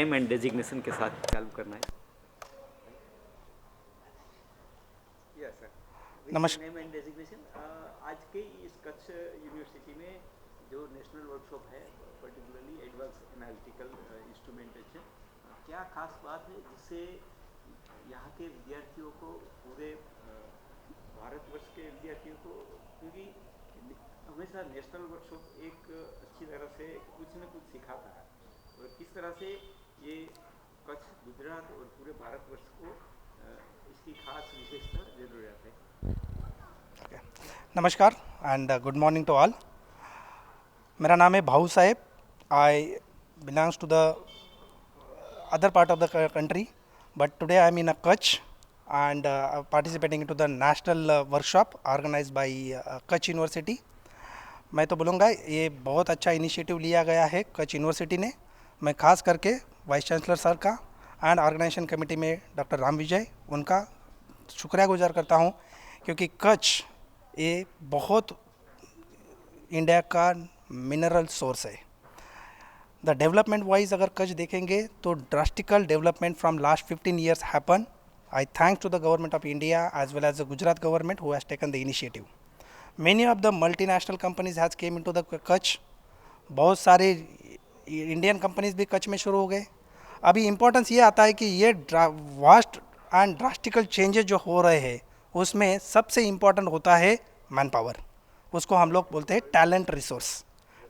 Name and designation के साथ चालू करना है। नमस्कार। नेम एंड डेजिग्नेशन आज के इस कच्छ यूनिवर्सिटी में जो नेशनल वर्कशॉप है, पर्टिकुलरली एडवांस एनालिटिकल इंस्ट्रूमेंटेशन, क्या खास बात है जिससे यहाँ के विद्यार्थियों को, पूरे भारतवर्ष के विद्यार्थियों को, क्योंकि हमेशा नेशनल वर्कशॉप एक अच्छी तरह से कुछ न कुछ सिखाता है, और किस तरह से ये कच्छ, गुजरात और पूरे भारतवर्ष को इसकी खास विशेषता जरूरत है। नमस्कार and good morning to all. मेरा नाम है Bhau Saheb. I belongs to the other part of the country, but today I am in Kutch and participating into the national workshop organized by Kutch University। मैं तो बोलूँगा ये बहुत अच्छा इनिशिएटिव लिया गया है कच्छ यूनिवर्सिटी ने। मैं खास करके वाइस चांसलर सर का एंड ऑर्गेनाइजेशन कमेटी में डॉक्टर राम विजय, उनका शुक्रिया गुजार करता हूँ, क्योंकि कच्छ ये बहुत इंडिया का मिनरल सोर्स है। द डेवलपमेंट वाइज अगर कच्छ देखेंगे तो drastical development from last 15 years happen. I thanks to the government of India as well as the Gujarat government who has taken the initiative. Many of the multinational companies has came into the Kutch. बहुत सारे Indian companies भी कच्छ में शुरू हो गए। अभी importance ये आता है कि ये वास्ट एंड ड्रास्टिकल चेंजेस जो हो रहे हैं उसमें सबसे इम्पोर्टेंट होता है मैन पावर। उसको हम लोग बोलते हैं talent resource.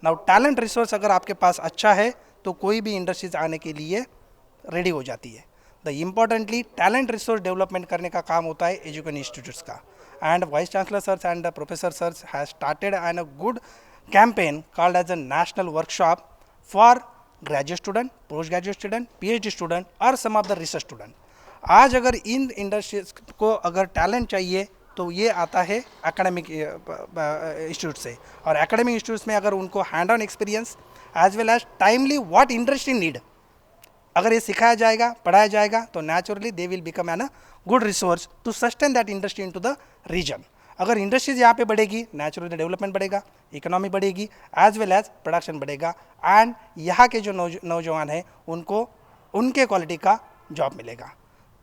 Now talent resource अगर आपके पास अच्छा है तो कोई भी इंडस्ट्रीज आने के लिए रेडी हो जाती है। The importantly talent resource development करने का काम होता है एजुकेशन इंस्टीट्यूट्स का। And Vice Chancellor sirs and Professor sirs has started a good campaign called as a national workshop for graduate student, postgraduate student, PhD student और some of the research student। आज अगर इन industries को अगर talent चाहिए तो ये आता है एकेडमिक इंस्टीट्यूट से, और एकेडमिक इंस्टीट्यूट्स में अगर उनको hand on experience as well as timely what industry need अगर ये सिखाया जाएगा, पढ़ाया जाएगा, तो naturally they will become an good resource to sustain that industry into the region. अगर इंडस्ट्रीज यहाँ पे बढ़ेगी, नेचुरली डेवलपमेंट बढ़ेगा, इकोनॉमी बढ़ेगी, एज वेल एज प्रोडक्शन बढ़ेगा, एंड यहाँ के जो नौजवान हैं उनको उनके क्वालिटी का जॉब मिलेगा।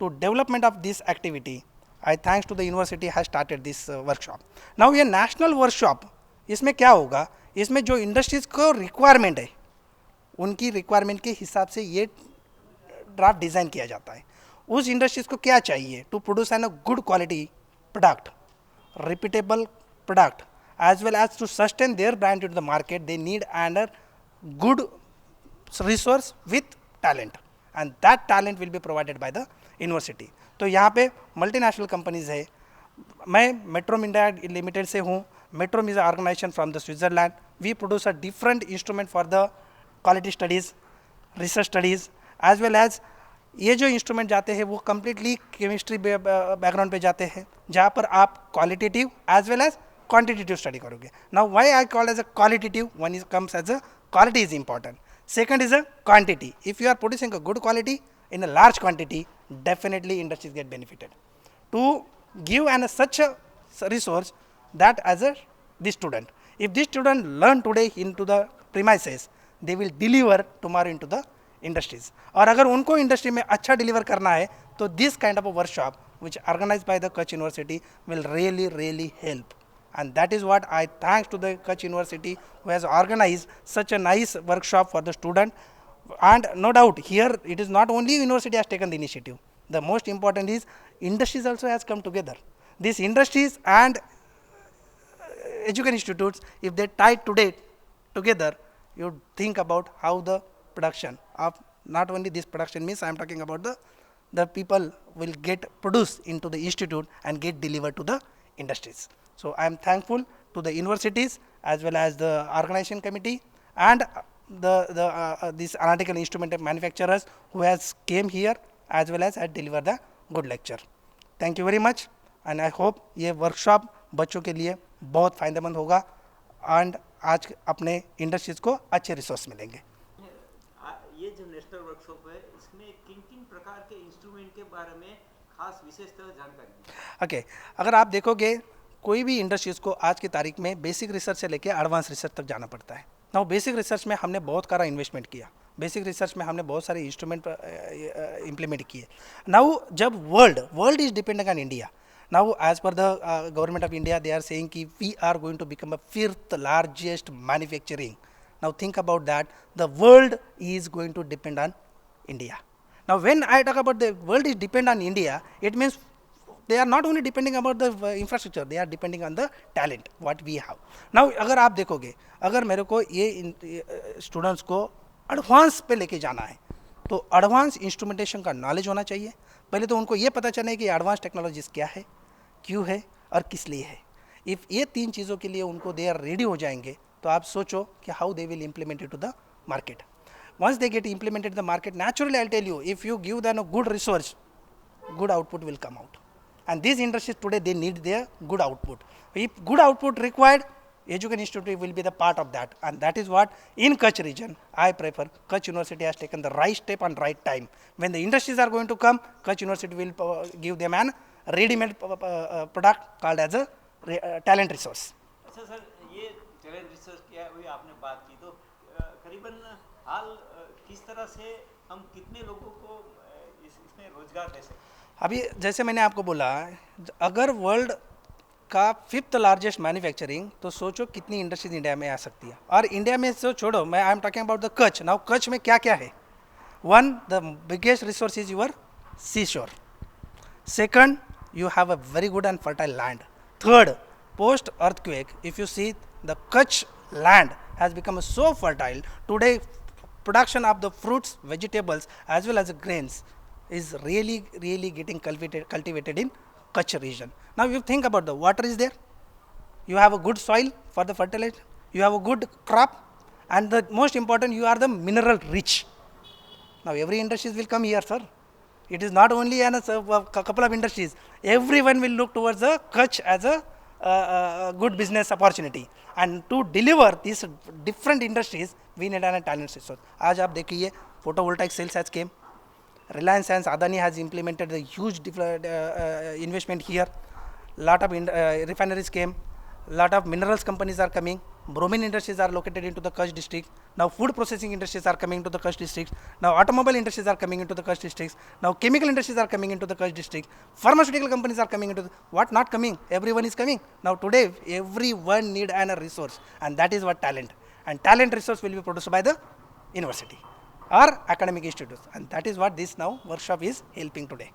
To development of this activity I thanks to the university has started this workshop. Now ये नेशनल वर्कशॉप, इसमें क्या होगा, इसमें जो इंडस्ट्रीज को रिक्वायरमेंट है उनकी रिक्वायरमेंट के हिसाब से ये ड्राफ्ट डिज़ाइन किया जाता है। उस इंडस्ट्रीज को क्या चाहिए to produce an a good quality product, repeatable product, as well as to sustain their brand in the market, they need an a good resource with talent, and that talent will be provided by the university. तो यहाँ पे multinational companies है। मैं मेट्रोम India limited से हूँ। Metrohm is organisation from the Switzerland. We produce a different instrument for the quality studies, research studies, as well as ये जो instrument जाते हैं वो कम्प्लीटली केमिस्ट्री बैकग्राउंड पे जाते हैं, जहाँ पर आप qualitative as well as quantitative study करोगे। Now why I call as a qualitative, one is comes as a quality is important, second is a quantity. If you are producing a good quality in a large quantity, definitely industries get benefited. To give an such a resource that as a this student, if this student learn today into the premises, they will deliver tomorrow into the industries। और अगर उनको industry में अच्छा deliver करना है तो this kind of a workshop which organized by the Kutch University will really help, and that is what I thanks to the Kutch University who has organized such a nice workshop for the student। And no doubt here it is not only university has taken the initiative, the most important is industries also has come together। These industries and education institutes, if they tie today together, you think about how the production of not only this production means I am talking about the people will get produced into the institute and get delivered to the industries। So I am thankful to the universities as well as the organization committee and these analytical instrument manufacturers who has came here as well as had delivered the good lecture। Thank you very much, and I hope ये workshop बच्चों के लिए बहुत फ़ायदेमंद होगा, and आज अपने industries को अच्छे रिसोर्स मिलेंगे। ये जो नेशनल वर्कशॉप है इसमें किन किन प्रकार के इंस्ट्रूमेंट के बारे में खास विशेषता जानकारी? ओके, अगर आप देखोगे कोई भी इंडस्ट्रीज़ को आज की तारीख में बेसिक रिसर्च से लेकर एडवांस रिसर्च तक जाना पड़ता है। ना बेसिक रिसर्च में हमने बहुत सारा इन्वेस्टमेंट किया, बेसिक रिसर्च में हमने बहुत सारे इंस्ट्रूमेंट इम्प्लीमेंट किए. नाउ जब world is depending on India. Now as per the government of India they are saying कि we are going to become a 5th largest manufacturing. Now think about that. The world is going to depend on India. Now when I talk about the world is depend on India, it means they are not only depending about the infrastructure, they are depending on the talent what we have. Now अगर आप देखोगे, अगर मेरे को ये students को advance पे लेके जाना है तो एडवांस इंस्ट्रूमेंटेशन का नॉलेज होना चाहिए. पहले तो उनको ये पता चले कि एडवांस टेक्नोलॉजीज क्या है, क्यों है और किस लिए है. इफ़ ये 3 चीज़ों के लिए उनको दे आर रेडी हो जाएंगे तो आप सोचो कि how they will implement it to the market. Once they get implemented in the market, naturally I'll tell you, if you give them a good resource, good output will come out. And these industries today, they need their good output. If good output required, Education Institute will be the part of that. And that is what in Kutch region, I prefer Kutch University has taken the right step and right time. When the industries are going to come, Kutch University will give them an ready-made product called as a talent resource. अच्छा sir, ये talent research क्या है, वही आपने बात की. तो करीबन हाल किस तरह से हम कितने लोगों को इसमें रोजगार दे सकते हैं? अभी जैसे मैंने आपको बोला, अगर वर्ल्ड का 5th लार्जेस्ट मैन्युफैक्चरिंग, तो सोचो कितनी इंडस्ट्रीज इंडिया में आ सकती है. और इंडिया में तो छोड़ो, मैं I am talking about the Kutch. Now Kutch में क्या क्या है? One, the biggest resource is your sea shore. Second, you have a very good and fertile land. Third, post earthquake, if you see, the Kutch land has become so fertile. Today production of the fruits, vegetables as well as the grains is really getting cultivated in Kutch region. Now you think about the water is there, you have a good soil for the fertilizer, you have a good crop, and the most important, you are the mineral rich. Now every industries will come here, sir. It is not only a couple of industries. Everyone will look towards the Kutch as a good business opportunity. And to deliver these different industries, we need a talent resource. आज आप देखिए, photovoltaic cells has came. Reliance and Adani has implemented a huge investment here. Lot of refineries came. Lot of minerals companies are coming. Bromine industries are located into the Kutch district. Now food processing industries are coming to the Kutch district. Now automobile industries are coming into the Kutch districts. Now chemical industries are coming into the Kutch district. Pharmaceutical companies are coming into the, what not coming? Everyone is coming. Now today everyone need a resource, and that is what talent. And talent resource will be produced by the university or academic institutes, and that is what this now workshop is helping today.